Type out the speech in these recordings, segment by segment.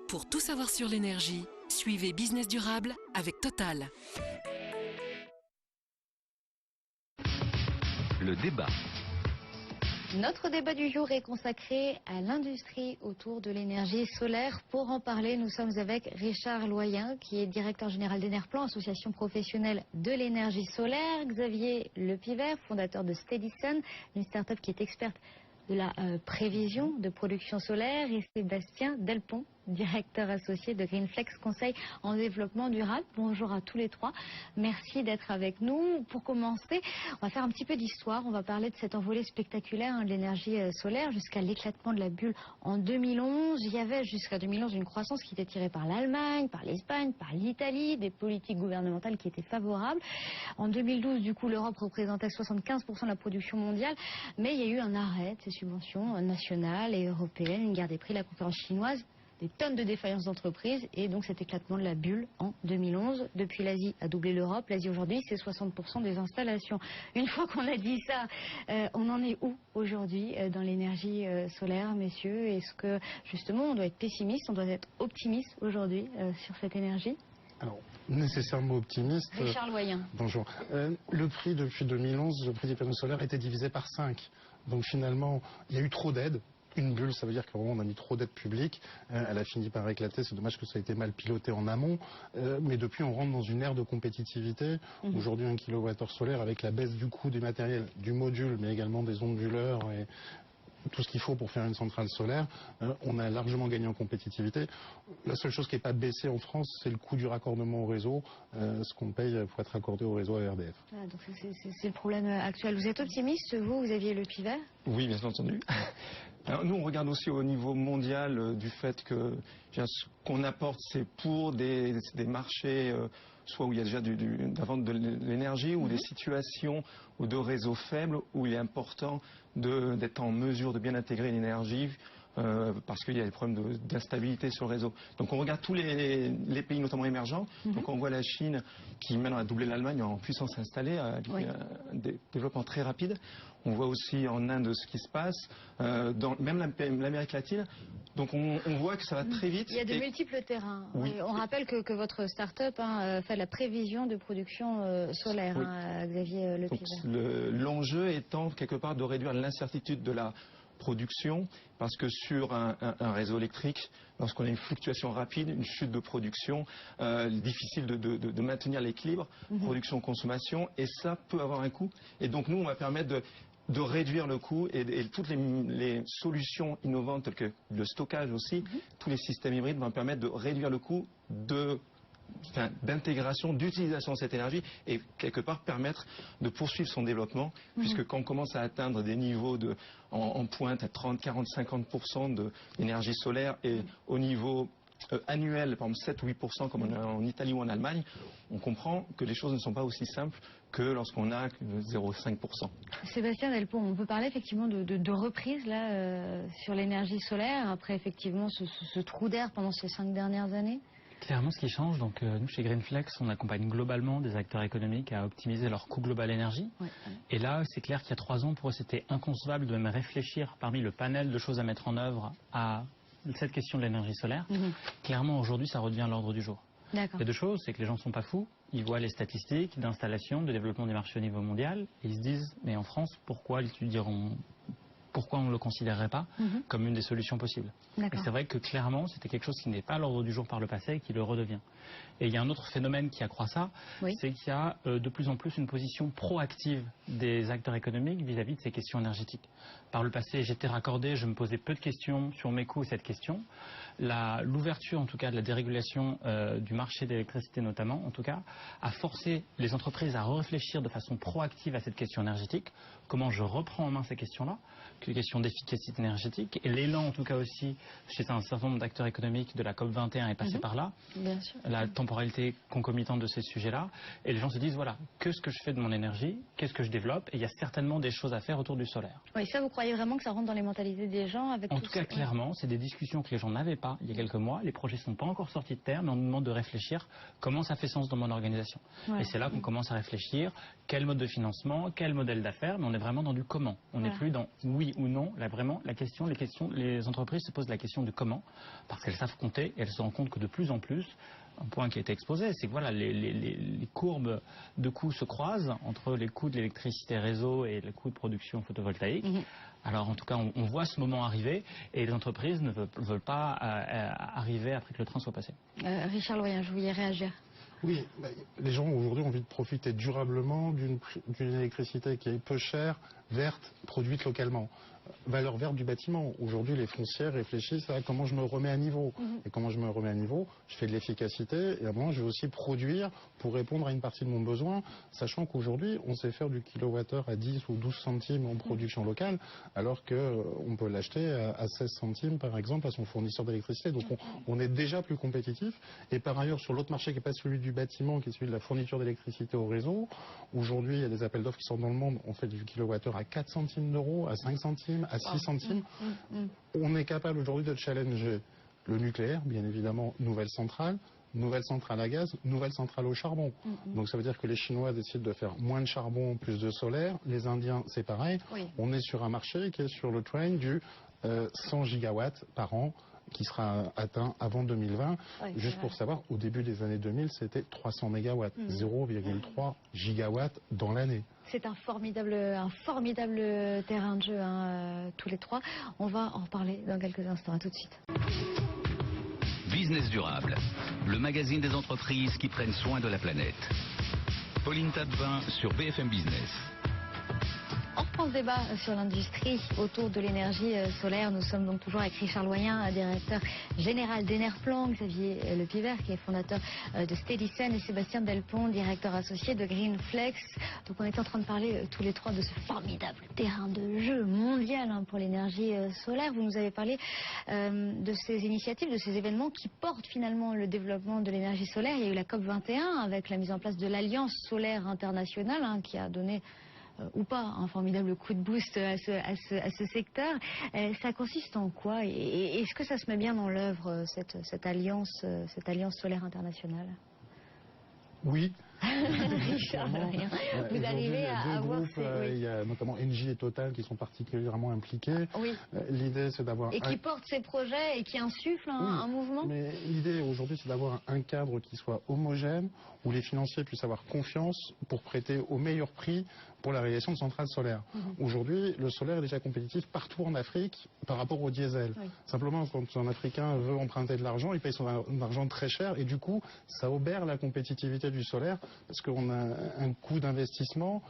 Pour tout savoir sur l'énergie, suivez Business Durable avec Total. Le débat. Notre débat du jour est consacré à l'industrie autour de l'énergie solaire. Pour en parler, nous sommes avec Richard Loyen, qui est directeur général d'Enerplan, association professionnelle de l'énergie solaire, Xavier Lepivert, fondateur de Steadysun, une start-up qui est experte de la prévision de production solaire, et Sébastien Delpont, directeur associé de Greenflex Conseil en développement durable. Bonjour à tous les trois. Merci d'être avec nous. Pour commencer, on va faire un petit peu d'histoire. On va parler de cette envolée spectaculaire de l'énergie solaire jusqu'à l'éclatement de la bulle en 2011. Il y avait jusqu'à 2011 une croissance qui était tirée par l'Allemagne, par l'Espagne, par l'Italie, des politiques gouvernementales qui étaient favorables. En 2012, du coup, l'Europe représentait 75% de la production mondiale, mais il y a eu un arrêt de ces subventions nationales et européennes, une guerre des prix, la conférence chinoise, des tonnes de défaillances d'entreprises et donc cet éclatement de la bulle en 2011. Depuis, l'Asie a doublé l'Europe. L'Asie aujourd'hui, c'est 60% des installations. Une fois qu'on a dit ça, on en est où aujourd'hui dans l'énergie solaire, messieurs? Est-ce que justement on doit être pessimiste, on doit être optimiste aujourd'hui sur cette énergie? Alors, nécessairement optimiste. Richard Loyen. Bonjour. Le prix depuis 2011, le prix des panneaux solaires était divisé par 5. Donc finalement, il y a eu trop d'aides. Une bulle, ça veut dire qu'on a mis trop d'aides publiques. Elle a fini par éclater. C'est dommage que ça ait été mal piloté en amont. Mais depuis, on rentre dans une ère de compétitivité. Aujourd'hui, un kilowattheure solaire, avec la baisse du coût du matériel, du module, mais également des onduleurs et tout ce qu'il faut pour faire une centrale solaire, on a largement gagné en compétitivité. La seule chose qui n'est pas baissée en France, c'est le coût du raccordement au réseau, ce qu'on paye pour être raccordé au réseau RDF. Ah, donc c'est le problème actuel. Vous êtes optimiste, vous, Xavier Lepivert? Oui, bien entendu. Alors, nous, on regarde aussi au niveau mondial du fait que ce qu'on apporte, c'est pour des marchés, soit où il y a déjà de la vente de l'énergie, ou des situations ou de réseaux faibles, où il est important d'être en mesure de bien intégrer l'énergie, parce qu'il y a des problèmes d'instabilité sur le réseau. Donc on regarde tous les pays, notamment émergents. Donc on voit la Chine qui maintenant a doublé l'Allemagne en puissance installée, un développement très rapide. On voit aussi en Inde ce qui se passe, dans même l'Amérique latine. Donc on voit que ça va très vite. Il y a de multiples terrains. Oui. On rappelle que votre start-up fait la prévision de production solaire, Oui. Xavier Lepivert. L'enjeu étant quelque part de réduire l'incertitude de la production, parce que sur un réseau électrique, lorsqu'on a une fluctuation rapide, une chute de production, difficile de maintenir l'équilibre, production-consommation, et ça peut avoir un coût. Et donc nous, on va permettre de réduire le coût, et toutes les solutions innovantes telles que le stockage aussi, tous les systèmes hybrides vont permettre de réduire le coût d'intégration, d'utilisation de cette énergie, et quelque part permettre de poursuivre son développement, puisque quand on commence à atteindre des niveaux en pointe à 30, 40, 50% d'énergie solaire, et au niveau annuel, par exemple 7 ou 8% comme on a en Italie ou en Allemagne, on comprend que les choses ne sont pas aussi simples que lorsqu'on a 0,5%. Sébastien Delpont, on peut parler effectivement de reprise là sur l'énergie solaire, après effectivement ce trou d'air pendant ces 5 dernières années? Clairement, ce qui change, donc nous chez Greenflex, on accompagne globalement des acteurs économiques à optimiser leur coût global énergie. Ouais. Et là, c'est clair qu'il y a 3 ans, pour eux, c'était inconcevable de même réfléchir parmi le panel de choses à mettre en œuvre à cette question de l'énergie solaire. Clairement, aujourd'hui, ça redevient l'ordre du jour. Il y a 2 choses, c'est que les gens ne sont pas fous, ils voient les statistiques d'installation, de développement des marchés au niveau mondial, et ils se disent, mais en France, pourquoi on ne le considérerait pas comme une des solutions possibles. Et c'est vrai que clairement, c'était quelque chose qui n'est pas à l'ordre du jour par le passé et qui le redevient. Et il y a un autre phénomène qui accroît ça, c'est qu'il y a de plus en plus une position proactive des acteurs économiques vis-à-vis de ces questions énergétiques. Par le passé, j'étais raccordé, je me posais peu de questions sur mes coûts et cette question. L'ouverture, en tout cas, de la dérégulation du marché de l'électricité notamment, en tout cas, a forcé les entreprises à réfléchir de façon proactive à cette question énergétique. Comment je reprends en main ces questions-là, les questions d'efficacité énergétique. Et l'élan, en tout cas aussi, chez un certain nombre d'acteurs économiques de la COP21 est passé par là. Bien sûr. La temporalité concomitante de ces sujets-là. Et les gens se disent, voilà, qu'est-ce que je fais de mon énergie? Qu'est-ce que je développe? Et il y a certainement des choses à faire autour du solaire. Oui, ça, vous croyez vraiment que ça rentre dans les mentalités des gens avec En tout cas, clairement, c'est des discussions que les gens n'avaient pas il y a quelques mois. Les projets ne sont pas encore sortis de terre, mais on nous demande de réfléchir comment ça fait sens dans mon organisation. Et c'est là qu'on commence à réfléchir quel mode de financement, quel modèle d'affaires, mais on est vraiment dans du comment. On n'est plus dans oui, oui ou non. Là, vraiment, les entreprises se posent la question du comment, parce qu'elles savent compter et elles se rendent compte que de plus en plus, un point qui a été exposé, c'est que voilà, les courbes de coûts se croisent entre les coûts de l'électricité réseau et les coûts de production photovoltaïque. Alors en tout cas, on voit ce moment arriver et les entreprises ne veulent pas arriver après que le train soit passé. Richard Loyen, je voulais réagir. Oui, les gens aujourd'hui ont envie de profiter durablement d'une électricité qui est peu chère, verte, produite localement. Valeur verte du bâtiment. Aujourd'hui, les foncières réfléchissent à comment je me remets à niveau. Et comment je me remets à niveau, je fais de l'efficacité et à un moment, je vais aussi produire pour répondre à une partie de mon besoin, sachant qu'aujourd'hui, on sait faire du kilowattheure à 10 ou 12 centimes en production locale, alors qu'on peut l'acheter à 16 centimes, par exemple, à son fournisseur d'électricité. Donc, on est déjà plus compétitif. Et par ailleurs, sur l'autre marché qui n'est pas celui du bâtiment, qui est celui de la fourniture d'électricité au réseau, aujourd'hui, il y a des appels d'offres qui sortent dans le monde. On fait du kilowattheure à 4 centimes d'euros, à 5 centimes, à 6 centimes. On est capable aujourd'hui de challenger le nucléaire, bien évidemment, nouvelle centrale à gaz, nouvelle centrale au charbon. Donc ça veut dire que les Chinois décident de faire moins de charbon, plus de solaire. Les Indiens, c'est pareil. On est sur un marché qui est sur le train du 100 gigawatts par an qui sera atteint avant 2020. Juste pour savoir, au début des années 2000, c'était 300 mégawatts, 0,3 gigawatts dans l'année. C'est un formidable terrain de jeu, tous les trois. On va en reparler dans quelques instants. À tout de suite. Business durable, le magazine des entreprises qui prennent soin de la planète. Pauline Tadevin sur BFM Business. On reprend ce débat sur l'industrie autour de l'énergie solaire. Nous sommes donc toujours avec Richard Loyen, directeur général d'Enerplan, Xavier Lepivert, qui est fondateur de Steadicen, et Sébastien Delpont, directeur associé de Greenflex. Donc on est en train de parler tous les trois de ce formidable terrain de jeu mondial pour l'énergie solaire. Vous nous avez parlé de ces initiatives, de ces événements qui portent finalement le développement de l'énergie solaire. Il y a eu la COP21 avec la mise en place de l'Alliance solaire internationale qui a donné ou pas un formidable coup de boost à ce secteur. Ça consiste en quoi et est-ce que ça se met bien dans l'œuvre, cette alliance solaire internationale? Oui. Richard, vous arrivez à avoir il y a notamment Engie et Total qui sont particulièrement impliqués. L'idée, c'est d'avoir... Et qui portent ces projets et qui insufflent un mouvement. Mais l'idée aujourd'hui, c'est d'avoir un cadre qui soit homogène, où les financiers puissent avoir confiance pour prêter au meilleur prix pour la réalisation de centrales solaires. Aujourd'hui, le solaire est déjà compétitif partout en Afrique par rapport au diesel. Simplement, quand un Africain veut emprunter de l'argent, il paye son argent très cher et du coup, ça obère la compétitivité du solaire parce qu'on a un coût d'investissement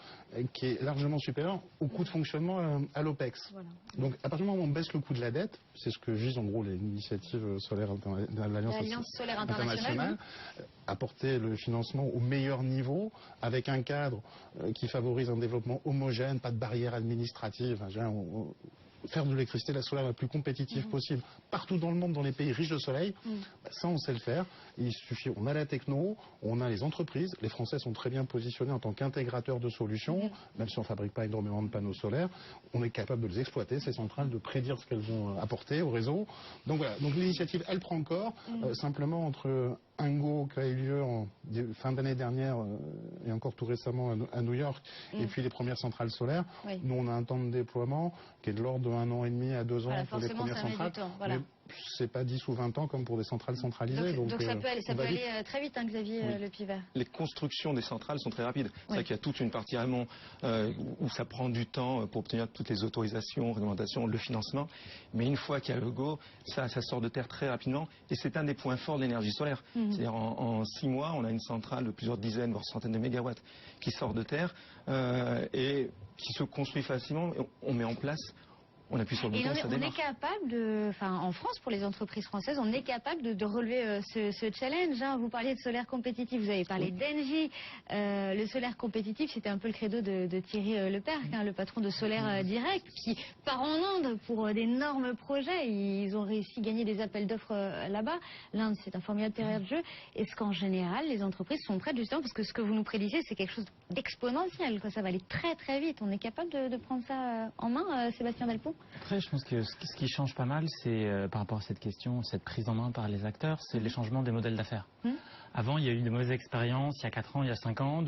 qui est largement supérieur au coût de fonctionnement à l'OPEX. Donc, à partir du moment où on baisse le coût de la dette, c'est ce que vise en gros l'initiative solaire de l'Alliance solaire internationale, apporter le financement au meilleur niveau avec un cadre qui favorise un développement homogène, pas de barrières administratives. Faire de l'électricité la solaire la plus compétitive possible partout dans le monde, dans les pays riches de soleil, ça on sait le faire. Il suffit, on a la techno, on a les entreprises, les Français sont très bien positionnés en tant qu'intégrateurs de solutions, même si on ne fabrique pas énormément de panneaux solaires, on est capable de les exploiter, ces centrales, de prédire ce qu'elles vont apporter au réseau. Donc voilà, donc l'initiative elle prend corps, simplement entre un go qui a eu lieu en fin d'année dernière et encore tout récemment à New York, et puis les premières centrales solaires. Nous, on a un temps de déploiement qui est de l'ordre de 1 an et demi à 2 ans pour les premières centrales. C'est pas 10 ou 20 ans comme pour des centrales centralisées. Donc ça peut aller très vite, Xavier Lepivert. Les constructions des centrales sont très rapides. C'est vrai qu'il y a toute une partie amont où ça prend du temps pour obtenir toutes les autorisations, réglementations, le financement. Mais une fois qu'il y a le go, ça sort de terre très rapidement. Et c'est un des points forts de l'énergie solaire. C'est-à-dire en 6 mois, on a une centrale de plusieurs dizaines, voire centaines de mégawatts qui sort de terre et qui se construit facilement. On met en place. On appuie sur le bouton, ça démarre. On est capable en France, pour les entreprises françaises, on est capable de relever ce challenge. Vous parliez de solaire compétitif, vous avez parlé d'Engie. Le solaire compétitif, c'était un peu le credo de Thierry Leperc, le patron de Solaire Direct, qui part en Inde pour d'énormes projets. Ils ont réussi à gagner des appels d'offres là-bas. L'Inde, c'est un formidable terrain de jeu. Est-ce qu'en général, les entreprises sont prêtes justement, parce que ce que vous nous prédisez, c'est quelque chose d'exponentiel, ça va aller très très vite. On est capable de prendre ça en main, Sébastien Delpont? Après, je pense que ce qui change pas mal, c'est par rapport à cette question, cette prise en main par les acteurs, c'est les changements des modèles d'affaires. Avant, il y a eu des mauvaises expériences, il y a 4 ans, il y a 5 ans,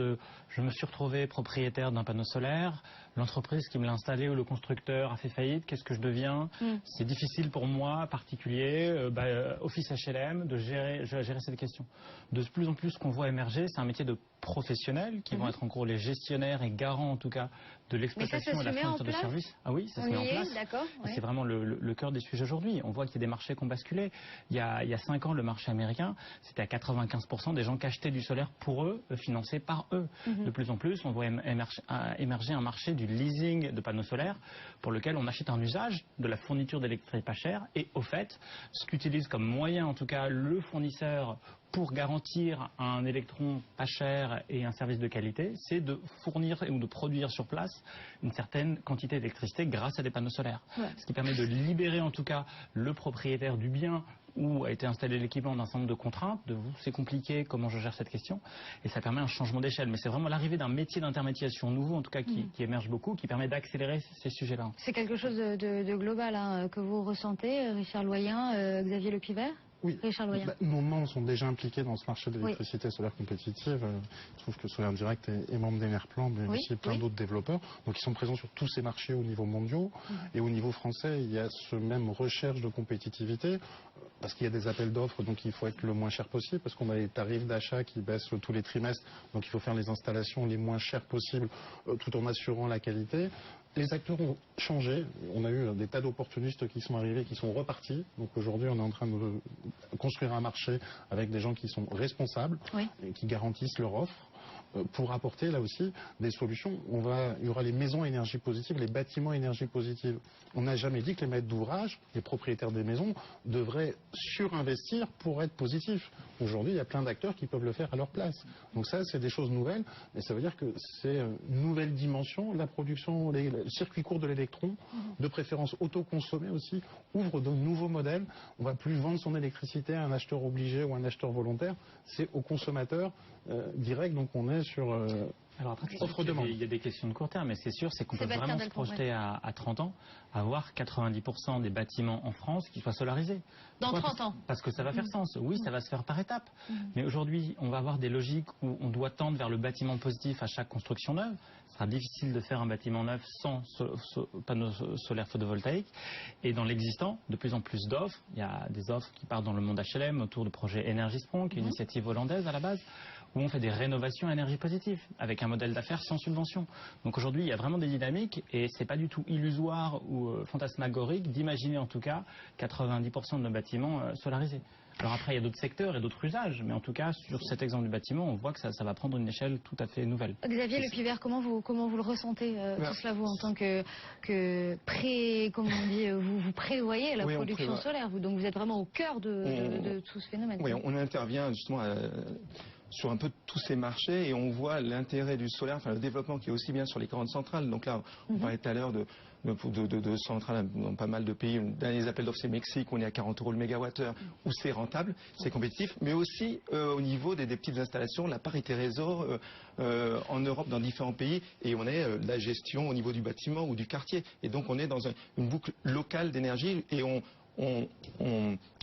je me suis retrouvé propriétaire d'un panneau solaire, l'entreprise qui me l'a installé ou le constructeur a fait faillite, qu'est-ce que je deviens? C'est difficile pour moi, particulier, office HLM, de gérer cette question. De plus en plus, ce qu'on voit émerger, c'est un métier de professionnels qui vont être en gros les gestionnaires et garants en tout cas de l'exploitation et de la fourniture de services. Ah oui, ça se met en place. D'accord. Ouais. C'est vraiment le cœur des sujets aujourd'hui. On voit qu'il y a des marchés qui ont basculé. Il y a 5 ans, le marché américain, c'était à 95% des gens qui achetaient du solaire pour eux, financé par eux. De plus en plus, on voit émerger un marché du leasing de panneaux solaires pour lequel on achète un usage de la fourniture d'électricité pas chère et au fait, ce qu'utilise comme moyen en tout cas le fournisseur pour garantir un électron pas cher et un service de qualité, c'est de fournir ou de produire sur place une certaine quantité d'électricité grâce à des panneaux solaires. Ouais. Ce qui permet de libérer en tout cas le propriétaire du bien où a été installé l'équipement d'un certain nombre de contraintes, c'est compliqué, comment je gère cette question, et ça permet un changement d'échelle. Mais c'est vraiment l'arrivée d'un métier d'intermédiation nouveau, en tout cas qui émerge beaucoup, qui permet d'accélérer ces sujets-là. C'est quelque chose de global hein, que vous ressentez, Richard Loyen, Xavier Lepivert? Oui, nos membres sont déjà impliqués dans ce marché de l'électricité solaire compétitive. Je trouve que Solaire Direct est membre d'Enerplan, mais aussi plein d'autres développeurs. Donc ils sont présents sur tous ces marchés au niveau mondiaux. Et au niveau français, il y a ce même recherche de compétitivité, parce qu'il y a des appels d'offres, donc il faut être le moins cher possible, parce qu'on a les tarifs d'achat qui baissent tous les trimestres, donc il faut faire les installations les moins chères possibles, tout en assurant la qualité. Les acteurs ont changé. On a eu des tas d'opportunistes qui sont arrivés, qui sont repartis. Donc aujourd'hui, on est en train de construire un marché avec des gens qui sont responsables et qui garantissent leur offre pour apporter là aussi des solutions. Il y aura les maisons énergie positive, les bâtiments énergie positive. On n'a jamais dit que les maîtres d'ouvrage, les propriétaires des maisons, devraient surinvestir pour être positifs. Aujourd'hui, il y a plein d'acteurs qui peuvent le faire à leur place. Donc ça, c'est des choses nouvelles, mais ça veut dire que c'est une nouvelle dimension. La production, le circuit court de l'électron, de préférence autoconsommé aussi, ouvre de nouveaux modèles. On ne va plus vendre son électricité à un acheteur obligé ou un acheteur volontaire. C'est au consommateur direct, donc on est sur alors après, offre-demande. Il y a des questions de court terme, mais c'est sûr, c'est qu'on peut vraiment se projeter à 30 ans, avoir 90% des bâtiments en France qui soient solarisés. Dans 30 ans. Parce que ça va faire sens. Oui, ça va se faire par étapes. Mais aujourd'hui, on va avoir des logiques où on doit tendre vers le bâtiment positif à chaque construction neuve. Ce sera difficile de faire un bâtiment neuf sans panneaux solaires photovoltaïques. Et dans l'existant, de plus en plus d'offres. Il y a des offres qui partent dans le monde HLM autour du projet Energiesprong, qui est une initiative hollandaise à la base, où on fait des rénovations à énergie positive, avec un modèle d'affaires sans subvention. Donc aujourd'hui, il y a vraiment des dynamiques, et c'est pas du tout illusoire ou fantasmagorique d'imaginer en tout cas 90% de nos bâtiments solarisés. Alors après, il y a d'autres secteurs et d'autres usages, mais en tout cas, sur cet exemple du bâtiment, on voit que ça va prendre une échelle tout à fait nouvelle. Xavier Lepivert, comment vous le ressentez, tout cela, vous, en tant que vous prévoyez la production solaire, donc vous êtes vraiment au cœur de tout ce phénomène. Oui, on intervient justement sur un peu tous ces marchés et on voit l'intérêt du solaire, enfin le développement qui est aussi bien sur les grandes centrales. Donc là, on parlait tout à l'heure de centrales dans pas mal de pays. Le dernier appel d'offres, c'est Mexique, on est à 40 € le mégawattheure, où c'est rentable, c'est compétitif, mais aussi au niveau des petites installations, la parité réseau en Europe, dans différents pays, et on est la gestion au niveau du bâtiment ou du quartier. Et donc on est dans une boucle locale d'énergie et on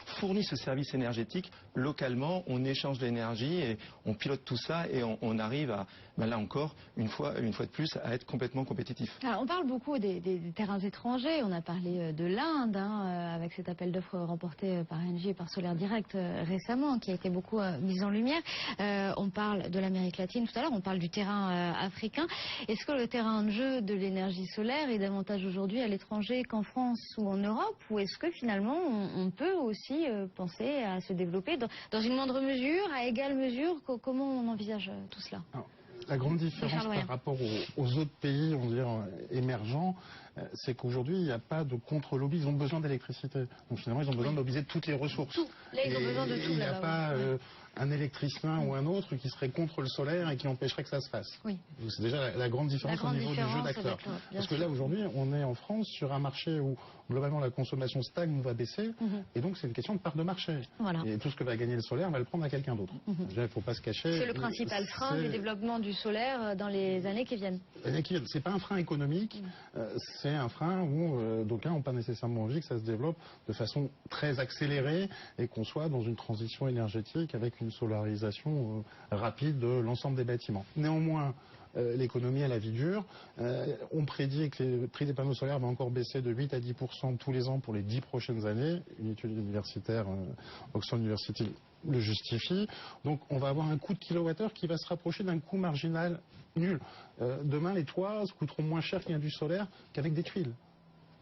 fournit ce service énergétique localement, on échange l'énergie et on pilote tout ça et on arrive à, là encore, une fois de plus, à être complètement compétitif. Alors, on parle beaucoup des terrains étrangers, on a parlé de l'Inde, avec cet appel d'offres remporté par Engie et par Solaire Direct récemment, qui a été beaucoup mis en lumière. On parle de l'Amérique latine tout à l'heure, on parle du terrain africain. Est-ce que le terrain de jeu de l'énergie solaire est davantage aujourd'hui à l'étranger qu'en France ou en Europe, ou est-ce que finalement on peut aussi penser à se développer dans une moindre mesure, à égale mesure? Comment on envisage tout cela? La grande différence par rapport aux autres pays, on va dire, émergents, c'est qu'aujourd'hui, il n'y a pas de contre-lobby. Ils ont besoin d'électricité. Donc finalement, ils ont besoin de mobiliser toutes les ressources. Tout. Là, ils ont besoin de tout. Il n'y a pas un électricien ou un autre qui serait contre le solaire et qui empêcherait que ça se fasse. Oui. C'est déjà la grande différence au niveau du jeu d'acteurs. Parce que là, aujourd'hui, on est en France sur un marché où, globalement, la consommation stagne ou va baisser. Et donc, c'est une question de part de marché. Voilà. Et tout ce que va gagner le solaire, on va le prendre à quelqu'un d'autre. Déjà, il ne faut pas se cacher. C'est le principal frein du développement du solaire dans les années qui viennent. C'est pas un frein économique. c'est un frein où d'aucuns n'ont pas nécessairement envie que ça se développe de façon très accélérée et qu'on soit dans une transition énergétique avec une solarisation rapide de l'ensemble des bâtiments. Néanmoins, l'économie à la vie dure. On prédit que le prix des panneaux solaires va encore baisser de 8 à 10% tous les ans pour les 10 prochaines années. Une étude universitaire, Oxford University, le justifie. Donc on va avoir un coût de kilowattheure qui va se rapprocher d'un coût marginal nul. Demain, les toits coûteront moins cher qu'il y a du solaire qu'avec des tuiles.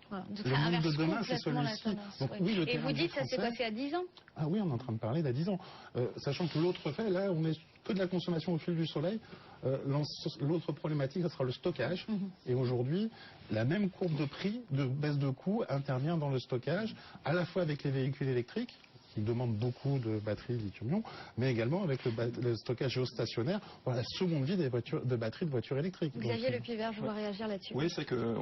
Voilà. Donc, Le ça monde inverse de demain, c'est complètement la celui-ci. tendance, Donc, oui. oui, le Et terrain vous du dites, ça s'est français- passé à 10 ans? Ah oui, on est en train de parler d'à 10 ans. Sachant que l'autre fait, là, on est que de la consommation au fil du soleil. L'autre problématique, ce sera le stockage. Et aujourd'hui, la même courbe de prix, de baisse de coût, intervient dans le stockage, à la fois avec les véhicules électriques, qui demandent beaucoup de batteries lithium-ion, mais également avec le stockage géostationnaire pour la seconde vie des batteries de voitures électriques. Xavier Donc, Le Pivert, je vois réagir là-dessus. Oui, c'est que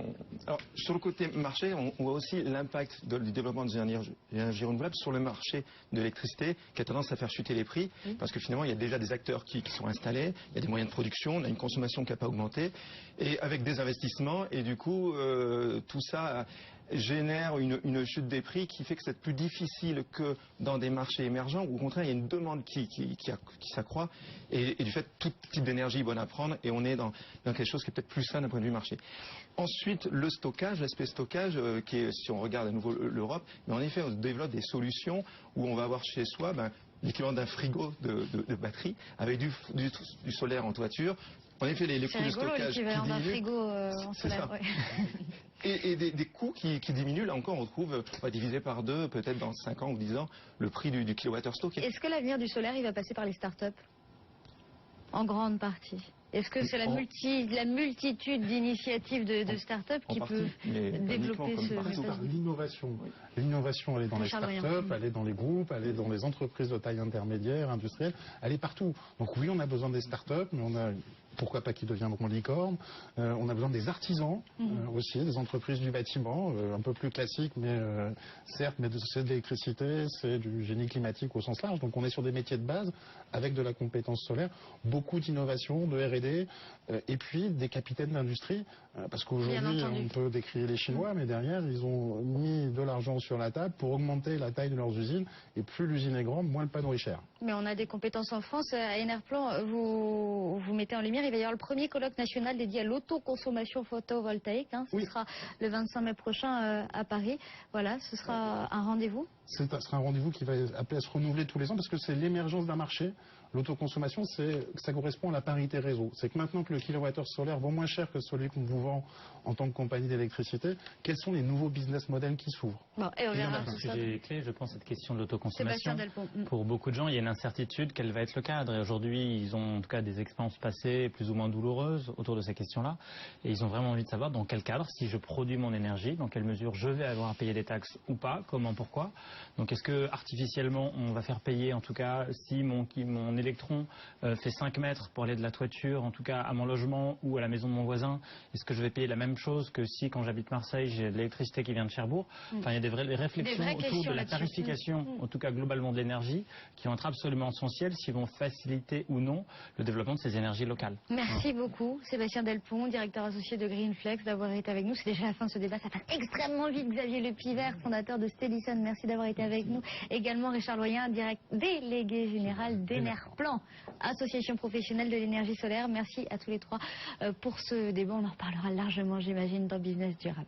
alors, sur le côté marché, on voit aussi l'impact du développement des énergies renouvelables sur le marché de l'électricité, qui a tendance à faire chuter les prix, parce que finalement, il y a déjà des acteurs qui sont installés, il y a des moyens de production, on a une consommation qui n'a pas augmenté, et avec des investissements, et du coup, tout ça génère une chute des prix qui fait que c'est plus difficile que dans des marchés émergents où au contraire il y a une demande qui s'accroît et du fait tout type d'énergie est bonne à prendre et on est dans quelque chose qui est peut-être plus sain d'un point de vue marché. Ensuite le stockage, l'aspect stockage qui est, si on regarde à nouveau l'Europe, mais en effet on développe des solutions où on va avoir chez soi l'équivalent d'un frigo de batterie avec du solaire en toiture. En effet, les coûts de stockage qui l'équivalent d'un diminuent. frigo en C'est solaire. ça. Ouais. Et des coûts qui diminuent, là encore on retrouve divisé par 2, peut-être dans 5 ans ou 10 ans, le prix du kilowattheure stocké. Est-ce que l'avenir du solaire, il va passer par les startups? En grande partie. Est-ce que c'est la multitude d'initiatives de startups qui peut développer ce par l'innovation. Oui. L'innovation, elle est dans les startups, elle est dans les groupes, elle est dans les entreprises de taille intermédiaire, industrielle, elle est partout. Donc oui, on a besoin des startups, mais on a, pourquoi pas qu'ils deviendront licornes, on a besoin des artisans aussi, des entreprises du bâtiment, un peu plus classiques, mais certes, mais c'est de l'électricité, c'est du génie climatique au sens large. Donc on est sur des métiers de base avec de la compétence solaire, beaucoup d'innovation, de R&D, et puis des capitaines d'industrie, parce qu'aujourd'hui on peut décrier les Chinois, mais derrière ils ont mis de l'argent sur la table pour augmenter la taille de leurs usines, et plus l'usine est grande, moins le panneau est cher. Mais on a des compétences en France. À Enerplan, vous mettez en lumière, il va y avoir le premier colloque national dédié à l'autoconsommation photovoltaïque. Ce sera le 25 mai prochain à Paris. Voilà, ce sera un rendez-vous. Ce sera un rendez-vous qui va appeler à se renouveler tous les ans parce que c'est l'émergence d'un marché. L'autoconsommation, ça correspond à la parité réseau. C'est que maintenant que le kilowattheure solaire vaut moins cher que celui qu'on vous vend en tant que compagnie d'électricité, quels sont les nouveaux business models qui s'ouvrent? Bon, et on verra C'est tout un ça. sujet clé, je pense, cette question de l'autoconsommation. Sébastien Delpont. Pour beaucoup de gens, il y a une incertitude, quel va être le cadre. Et aujourd'hui, ils ont en tout cas des expériences passées plus ou moins douloureuses autour de ces questions-là. Et ils ont vraiment envie de savoir dans quel cadre, si je produis mon énergie, dans quelle mesure je vais avoir à payer des taxes ou pas, comment, pourquoi. Donc est-ce que artificiellement, on va faire payer, en tout cas, si mon électron fait 5 mètres pour aller de la toiture, en tout cas à mon logement ou à la maison de mon voisin, est-ce que je vais payer la même chose que si, quand j'habite Marseille, j'ai de l'électricité qui vient de Cherbourg? Enfin, il y a des vraies réflexions autour de la tarification, en tout cas globalement de l'énergie, qui vont être absolument essentielles s'ils vont faciliter ou non le développement de ces énergies locales. Merci beaucoup, Sébastien Delpont, directeur associé de Greenflex, d'avoir été avec nous. C'est déjà la fin de ce débat, ça passe extrêmement vite. Xavier Le Pivert, fondateur de Stellison, merci d'avoir été avec nous. Également Richard Loyen, délégué général d'Enerplan, association professionnelle de l'énergie solaire. Merci à tous les trois pour ce débat. On en reparlera largement, j'imagine, dans Business Durable.